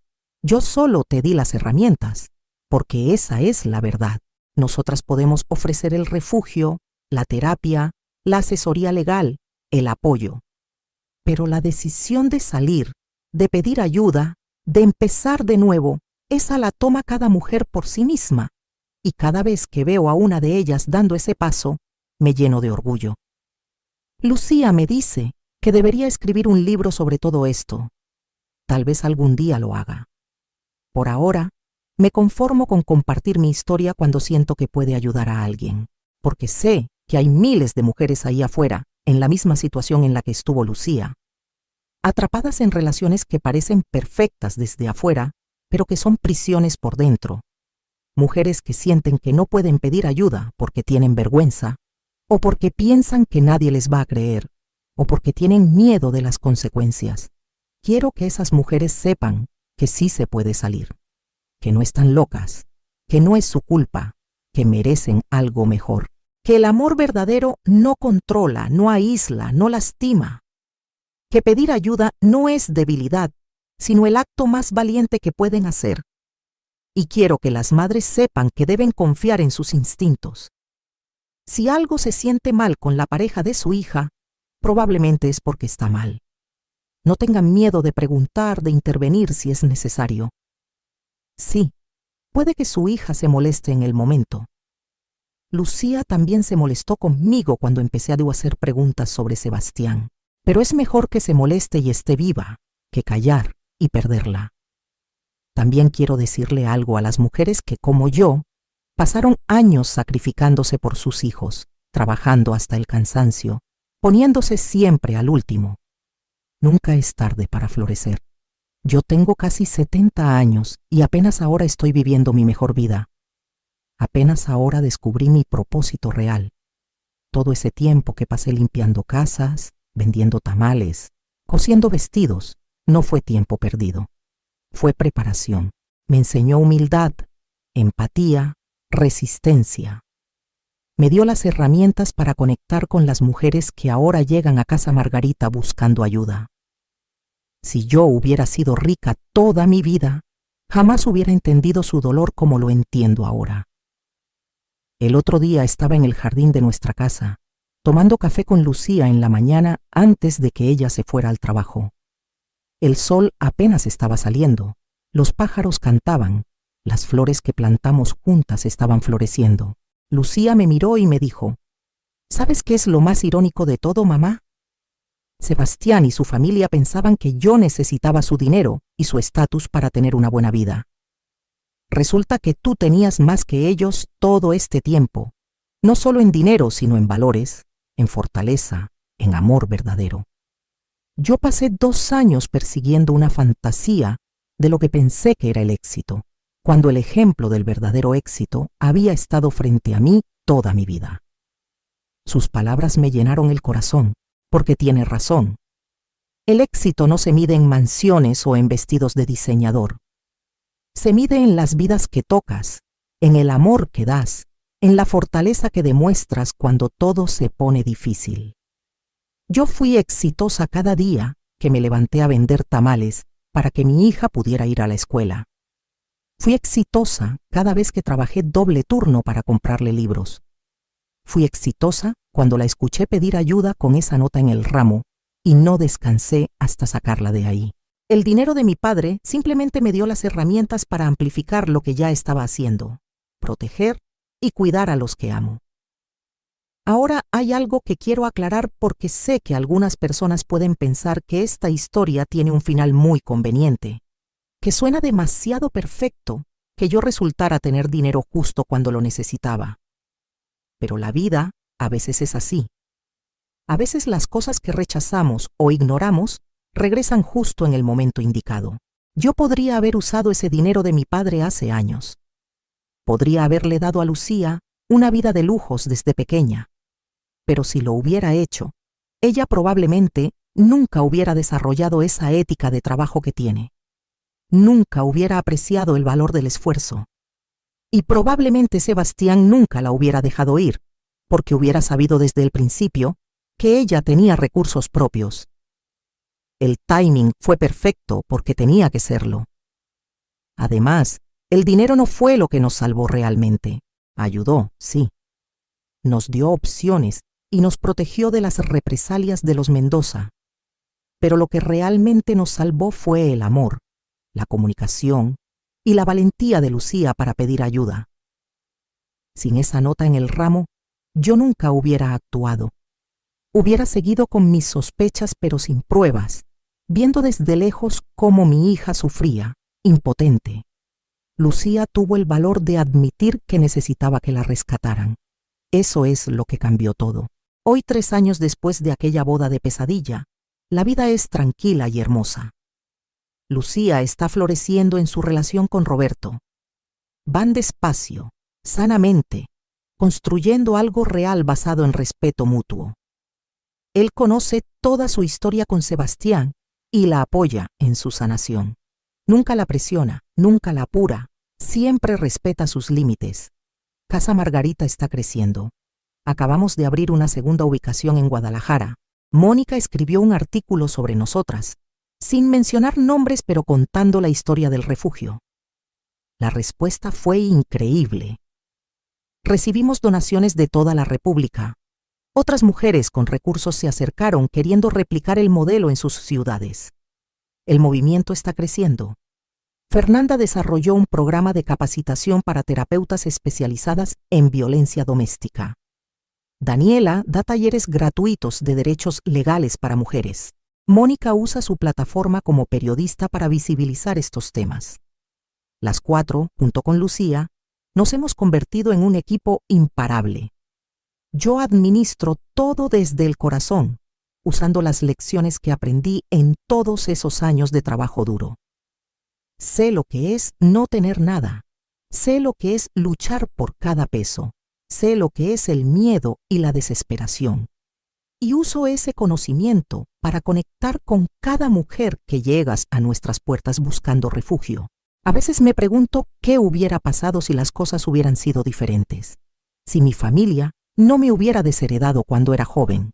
Yo solo te di las herramientas, porque esa es la verdad. Nosotras podemos ofrecer el refugio, la terapia, la asesoría legal, el apoyo. Pero la decisión de salir, de pedir ayuda, de empezar de nuevo, esa la toma cada mujer por sí misma. Y cada vez que veo a una de ellas dando ese paso, me lleno de orgullo». Lucía me dice que debería escribir un libro sobre todo esto. Tal vez algún día lo haga. Por ahora, me conformo con compartir mi historia cuando siento que puede ayudar a alguien, porque sé que hay miles de mujeres ahí afuera, en la misma situación en la que estuvo Lucía, atrapadas en relaciones que parecen perfectas desde afuera, pero que son prisiones por dentro. Mujeres que sienten que no pueden pedir ayuda porque tienen vergüenza, o porque piensan que nadie les va a creer, o porque tienen miedo de las consecuencias. Quiero que esas mujeres sepan que sí se puede salir, que no están locas, que no es su culpa, que merecen algo mejor, que el amor verdadero no controla, no aísla, no lastima, que pedir ayuda no es debilidad, sino el acto más valiente que pueden hacer. Y quiero que las madres sepan que deben confiar en sus instintos. Si algo se siente mal con la pareja de su hija, probablemente es porque está mal. No tengan miedo de preguntar, de intervenir si es necesario. Sí, puede que su hija se moleste en el momento. Lucía también se molestó conmigo cuando empecé a hacer preguntas sobre Sebastián, pero es mejor que se moleste y esté viva que callar y perderla. También quiero decirle algo a las mujeres que, como yo, pasaron años sacrificándose por sus hijos, trabajando hasta el cansancio, poniéndose siempre al último. Nunca es tarde para florecer. Yo tengo casi 70 años y apenas ahora estoy viviendo mi mejor vida. Apenas ahora descubrí mi propósito real. Todo ese tiempo que pasé limpiando casas, vendiendo tamales, cosiendo vestidos, no fue tiempo perdido. Fue preparación. Me enseñó humildad, empatía, resistencia. Me dio las herramientas para conectar con las mujeres que ahora llegan a Casa Margarita buscando ayuda. Si yo hubiera sido rica toda mi vida, jamás hubiera entendido su dolor como lo entiendo ahora. El otro día estaba en el jardín de nuestra casa, tomando café con Lucía en la mañana antes de que ella se fuera al trabajo. El sol apenas estaba saliendo, los pájaros cantaban, las flores que plantamos juntas estaban floreciendo. Lucía me miró y me dijo: ¿Sabes qué es lo más irónico de todo, mamá? Sebastián y su familia pensaban que yo necesitaba su dinero y su estatus para tener una buena vida. Resulta que tú tenías más que ellos todo este tiempo, no solo en dinero, sino en valores, en fortaleza, en amor verdadero. Yo pasé 2 años persiguiendo una fantasía de lo que pensé que era el éxito, cuando el ejemplo del verdadero éxito había estado frente a mí toda mi vida. Sus palabras me llenaron el corazón, porque tiene razón. El éxito no se mide en mansiones o en vestidos de diseñador. Se mide en las vidas que tocas, en el amor que das, en la fortaleza que demuestras cuando todo se pone difícil. Yo fui exitosa cada día que me levanté a vender tamales para que mi hija pudiera ir a la escuela. Fui exitosa cada vez que trabajé doble turno para comprarle libros. Fui exitosa cuando la escuché pedir ayuda con esa nota en el ramo y no descansé hasta sacarla de ahí. El dinero de mi padre simplemente me dio las herramientas para amplificar lo que ya estaba haciendo, proteger y cuidar a los que amo. Ahora hay algo que quiero aclarar porque sé que algunas personas pueden pensar que esta historia tiene un final muy conveniente, que suena demasiado perfecto que yo resultara tener dinero justo cuando lo necesitaba. Pero la vida a veces es así. A veces las cosas que rechazamos o ignoramos regresan justo en el momento indicado. Yo podría haber usado ese dinero de mi padre hace años. Podría haberle dado a Lucía una vida de lujos desde pequeña. Pero si lo hubiera hecho, ella probablemente nunca hubiera desarrollado esa ética de trabajo que tiene. Nunca hubiera apreciado el valor del esfuerzo. Y probablemente Sebastián nunca la hubiera dejado ir, porque hubiera sabido desde el principio que ella tenía recursos propios. El timing fue perfecto porque tenía que serlo. Además, el dinero no fue lo que nos salvó realmente. Ayudó, sí. Nos dio opciones y nos protegió de las represalias de los Mendoza. Pero lo que realmente nos salvó fue el amor, la comunicación y la valentía de Lucía para pedir ayuda. Sin esa nota en el ramo, yo nunca hubiera actuado. Hubiera seguido con mis sospechas pero sin pruebas, viendo desde lejos cómo mi hija sufría, impotente. Lucía tuvo el valor de admitir que necesitaba que la rescataran. Eso es lo que cambió todo. Hoy, 3 años después de aquella boda de pesadilla, la vida es tranquila y hermosa. Lucía está floreciendo en su relación con Roberto. Van despacio, sanamente, construyendo algo real basado en respeto mutuo. Él conoce toda su historia con Sebastián y la apoya en su sanación. Nunca la presiona, nunca la apura, siempre respeta sus límites. Casa Margarita está creciendo. Acabamos de abrir una segunda ubicación en Guadalajara. Mónica escribió un artículo sobre nosotras, sin mencionar nombres pero contando la historia del refugio. La respuesta fue increíble. Recibimos donaciones de toda la República. Otras mujeres con recursos se acercaron queriendo replicar el modelo en sus ciudades. El movimiento está creciendo. Fernanda desarrolló un programa de capacitación para terapeutas especializadas en violencia doméstica. Daniela da talleres gratuitos de derechos legales para mujeres. Mónica usa su plataforma como periodista para visibilizar estos temas. Las 4, junto con Lucía, nos hemos convertido en un equipo imparable. Yo administro todo desde el corazón, usando las lecciones que aprendí en todos esos años de trabajo duro. Sé lo que es no tener nada. Sé lo que es luchar por cada peso. Sé lo que es el miedo y la desesperación. Y uso ese conocimiento para conectar con cada mujer que llegas a nuestras puertas buscando refugio. A veces me pregunto qué hubiera pasado si las cosas hubieran sido diferentes. Si mi familia no me hubiera desheredado cuando era joven.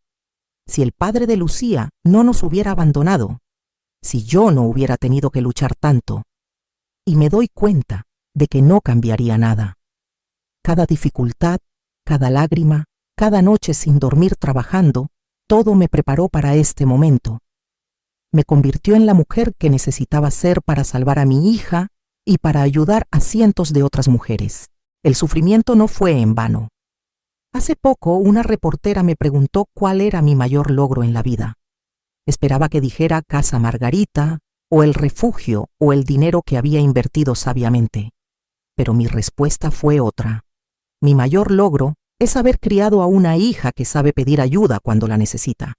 Si el padre de Lucía no nos hubiera abandonado. Si yo no hubiera tenido que luchar tanto. Y me doy cuenta de que no cambiaría nada. Cada dificultad, cada lágrima, cada noche sin dormir trabajando, todo me preparó para este momento. Me convirtió en la mujer que necesitaba ser para salvar a mi hija y para ayudar a cientos de otras mujeres. El sufrimiento no fue en vano. Hace poco una reportera me preguntó cuál era mi mayor logro en la vida. Esperaba que dijera Casa Margarita, o el refugio, o el dinero que había invertido sabiamente. Pero mi respuesta fue otra. Mi mayor logro es haber criado a una hija que sabe pedir ayuda cuando la necesita,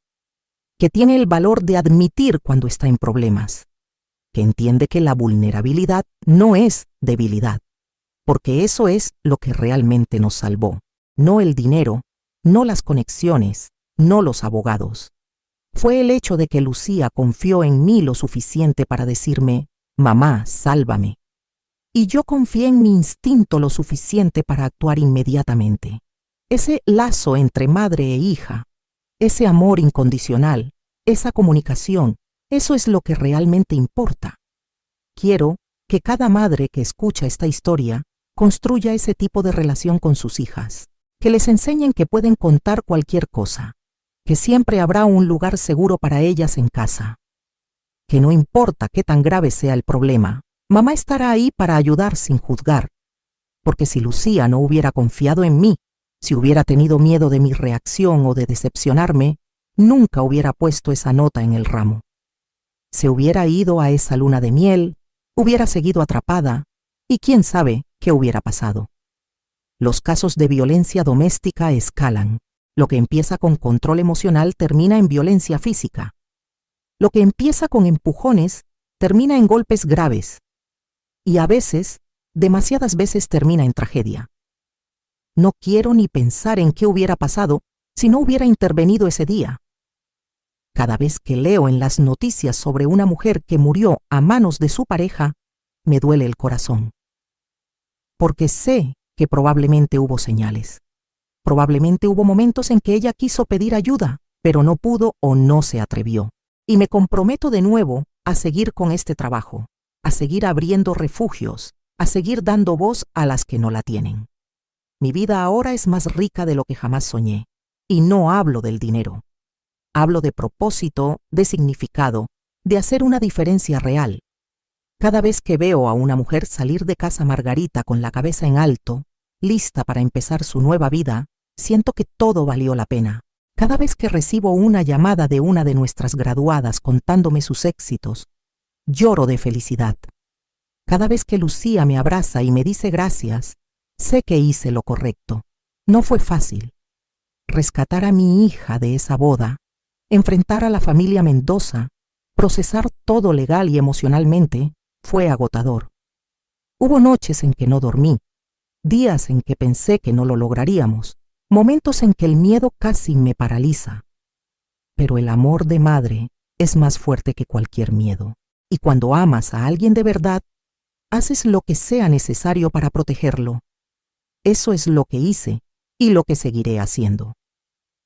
que tiene el valor de admitir cuando está en problemas, que entiende que la vulnerabilidad no es debilidad, porque eso es lo que realmente nos salvó. No el dinero, no las conexiones, no los abogados. Fue el hecho de que Lucía confió en mí lo suficiente para decirme, mamá, sálvame. Y yo confié en mi instinto lo suficiente para actuar inmediatamente. Ese lazo entre madre e hija, ese amor incondicional, esa comunicación, eso es lo que realmente importa. Quiero que cada madre que escucha esta historia construya ese tipo de relación con sus hijas. Que les enseñen que pueden contar cualquier cosa, que siempre habrá un lugar seguro para ellas en casa, que no importa qué tan grave sea el problema, mamá estará ahí para ayudar sin juzgar. Porque si Lucía no hubiera confiado en mí, si hubiera tenido miedo de mi reacción o de decepcionarme, nunca hubiera puesto esa nota en el ramo. Se hubiera ido a esa luna de miel, hubiera seguido atrapada, y quién sabe qué hubiera pasado. Los casos de violencia doméstica escalan. Lo que empieza con control emocional termina en violencia física. Lo que empieza con empujones termina en golpes graves. Y a veces, demasiadas veces termina en tragedia. No quiero ni pensar en qué hubiera pasado si no hubiera intervenido ese día. Cada vez que leo en las noticias sobre una mujer que murió a manos de su pareja, me duele el corazón. Porque sé que probablemente hubo señales. Probablemente hubo momentos en que ella quiso pedir ayuda, pero no pudo o no se atrevió. Y me comprometo de nuevo a seguir con este trabajo, a seguir abriendo refugios, a seguir dando voz a las que no la tienen. Mi vida ahora es más rica de lo que jamás soñé. Y no hablo del dinero. Hablo de propósito, de significado, de hacer una diferencia real. Cada vez que veo a una mujer salir de casa Margarita con la cabeza en alto, lista para empezar su nueva vida, siento que todo valió la pena. Cada vez que recibo una llamada de una de nuestras graduadas contándome sus éxitos, lloro de felicidad. Cada vez que Lucía me abraza y me dice gracias, sé que hice lo correcto. No fue fácil. Rescatar a mi hija de esa boda, enfrentar a la familia Mendoza, procesar todo legal y emocionalmente, fue agotador. Hubo noches en que no dormí, días en que pensé que no lo lograríamos, momentos en que el miedo casi me paraliza. Pero el amor de madre es más fuerte que cualquier miedo. Y cuando amas a alguien de verdad, haces lo que sea necesario para protegerlo. Eso es lo que hice y lo que seguiré haciendo.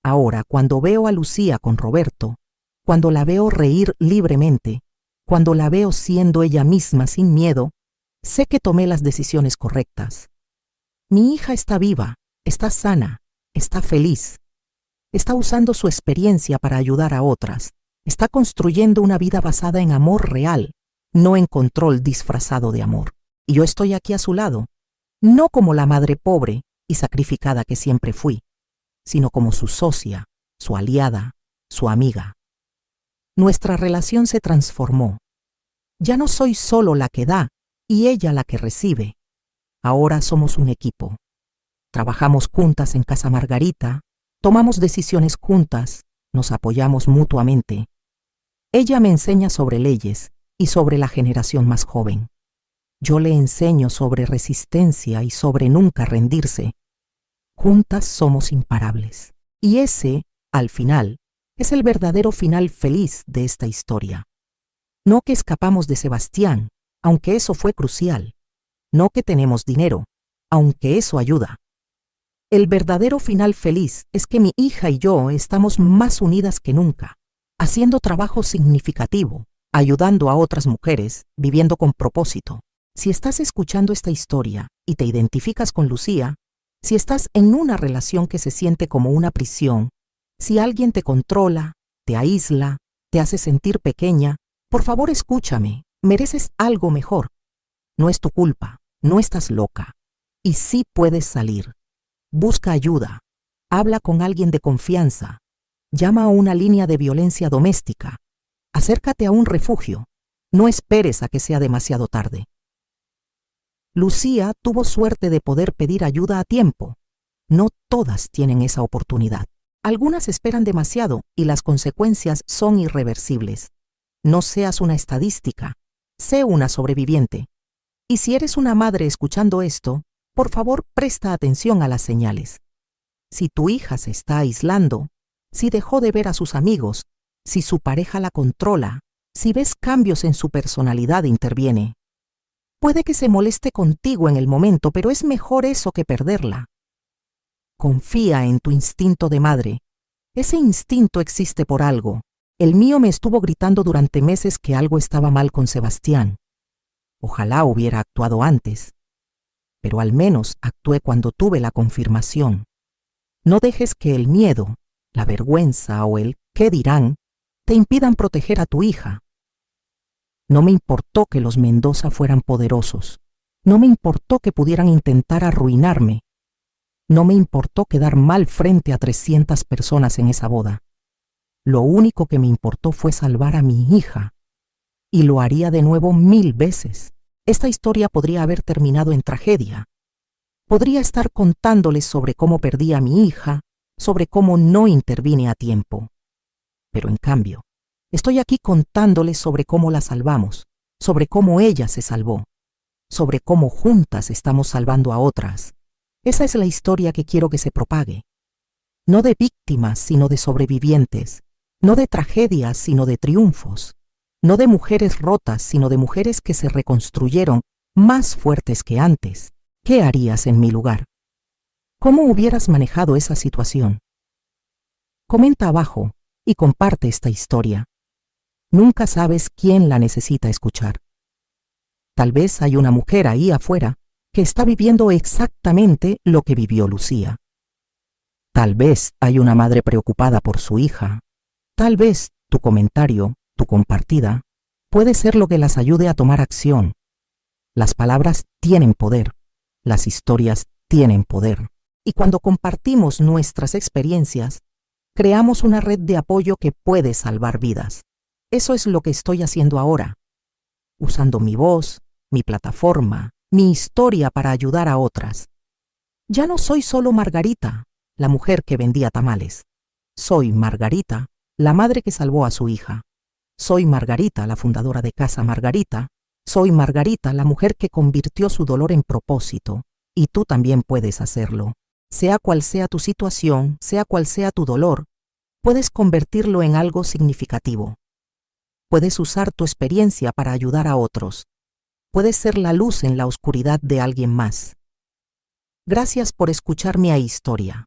Ahora, cuando veo a Lucía con Roberto, cuando la veo reír libremente, cuando la veo siendo ella misma sin miedo, sé que tomé las decisiones correctas. Mi hija está viva, está sana, está feliz. Está usando su experiencia para ayudar a otras. Está construyendo una vida basada en amor real, no en control disfrazado de amor. Y yo estoy aquí a su lado, no como la madre pobre y sacrificada que siempre fui, sino como su socia, su aliada, su amiga. Nuestra relación se transformó. Ya no soy solo la que da y ella la que recibe. Ahora somos un equipo. Trabajamos juntas en Casa Margarita, tomamos decisiones juntas, nos apoyamos mutuamente. Ella me enseña sobre leyes y sobre la generación más joven. Yo le enseño sobre resistencia y sobre nunca rendirse. Juntas somos imparables. Y ese, al final, es el verdadero final feliz de esta historia. No que escapamos de Sebastián, aunque eso fue crucial. No que tenemos dinero, aunque eso ayuda. El verdadero final feliz es que mi hija y yo estamos más unidas que nunca, haciendo trabajo significativo, ayudando a otras mujeres, viviendo con propósito. Si estás escuchando esta historia y te identificas con Lucía, si estás en una relación que se siente como una prisión, si alguien te controla, te aísla, te hace sentir pequeña, por favor escúchame, mereces algo mejor. No es tu culpa, no estás loca. Y sí puedes salir. Busca ayuda. Habla con alguien de confianza. Llama a una línea de violencia doméstica. Acércate a un refugio. No esperes a que sea demasiado tarde. Lucía tuvo suerte de poder pedir ayuda a tiempo. No todas tienen esa oportunidad. Algunas esperan demasiado y las consecuencias son irreversibles. No seas una estadística, sé una sobreviviente. Y si eres una madre escuchando esto, por favor presta atención a las señales. Si tu hija se está aislando, si dejó de ver a sus amigos, si su pareja la controla, si ves cambios en su personalidad, interviene. Puede que se moleste contigo en el momento, pero es mejor eso que perderla. Confía en tu instinto de madre. Ese instinto existe por algo. El mío me estuvo gritando durante meses que algo estaba mal con Sebastián. Ojalá hubiera actuado antes. Pero al menos actué cuando tuve la confirmación. No dejes que el miedo, la vergüenza o el ¿qué dirán? Te impidan proteger a tu hija. No me importó que los Mendoza fueran poderosos. No me importó que pudieran intentar arruinarme. No me importó quedar mal frente a 300 personas en esa boda. Lo único que me importó fue salvar a mi hija. Y lo haría de nuevo 1000 veces. Esta historia podría haber terminado en tragedia. Podría estar contándoles sobre cómo perdí a mi hija, sobre cómo no intervine a tiempo. Pero en cambio, estoy aquí contándoles sobre cómo la salvamos, sobre cómo ella se salvó, sobre cómo juntas estamos salvando a otras. Esa es la historia que quiero que se propague. No de víctimas, sino de sobrevivientes. No de tragedias, sino de triunfos. No de mujeres rotas, sino de mujeres que se reconstruyeron más fuertes que antes. ¿Qué harías en mi lugar? ¿Cómo hubieras manejado esa situación? Comenta abajo y comparte esta historia. Nunca sabes quién la necesita escuchar. Tal vez hay una mujer ahí afuera que está viviendo exactamente lo que vivió Lucía. Tal vez hay una madre preocupada por su hija. Tal vez tu comentario, tu compartida, puede ser lo que las ayude a tomar acción. Las palabras tienen poder. Las historias tienen poder. Y cuando compartimos nuestras experiencias, creamos una red de apoyo que puede salvar vidas. Eso es lo que estoy haciendo ahora, usando mi voz, mi plataforma, mi historia para ayudar a otras. Ya no soy solo Margarita, la mujer que vendía tamales. Soy Margarita, la madre que salvó a su hija. Soy Margarita, la fundadora de Casa Margarita. Soy Margarita, la mujer que convirtió su dolor en propósito. Y tú también puedes hacerlo. Sea cual sea tu situación, sea cual sea tu dolor, puedes convertirlo en algo significativo. Puedes usar tu experiencia para ayudar a otros. Puedes ser la luz en la oscuridad de alguien más. Gracias por escuchar mi historia.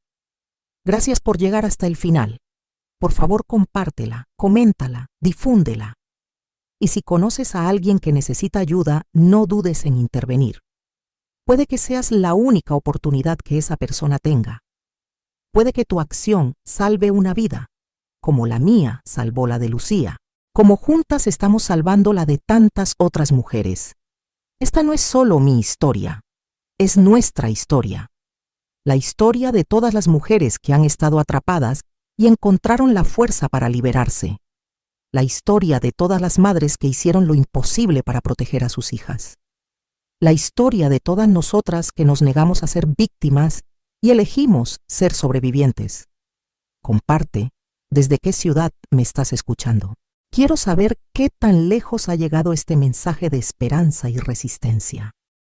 Gracias por llegar hasta el final. Por favor, compártela, coméntala, difúndela. Y si conoces a alguien que necesita ayuda, no dudes en intervenir. Puede que seas la única oportunidad que esa persona tenga. Puede que tu acción salve una vida, como la mía salvó la de Lucía, como juntas estamos salvando la de tantas otras mujeres. Esta no es solo mi historia, es nuestra historia. La historia de todas las mujeres que han estado atrapadas y encontraron la fuerza para liberarse. La historia de todas las madres que hicieron lo imposible para proteger a sus hijas. La historia de todas nosotras que nos negamos a ser víctimas y elegimos ser sobrevivientes. Comparte desde qué ciudad me estás escuchando. Quiero saber qué tan lejos ha llegado este mensaje de esperanza y resistencia.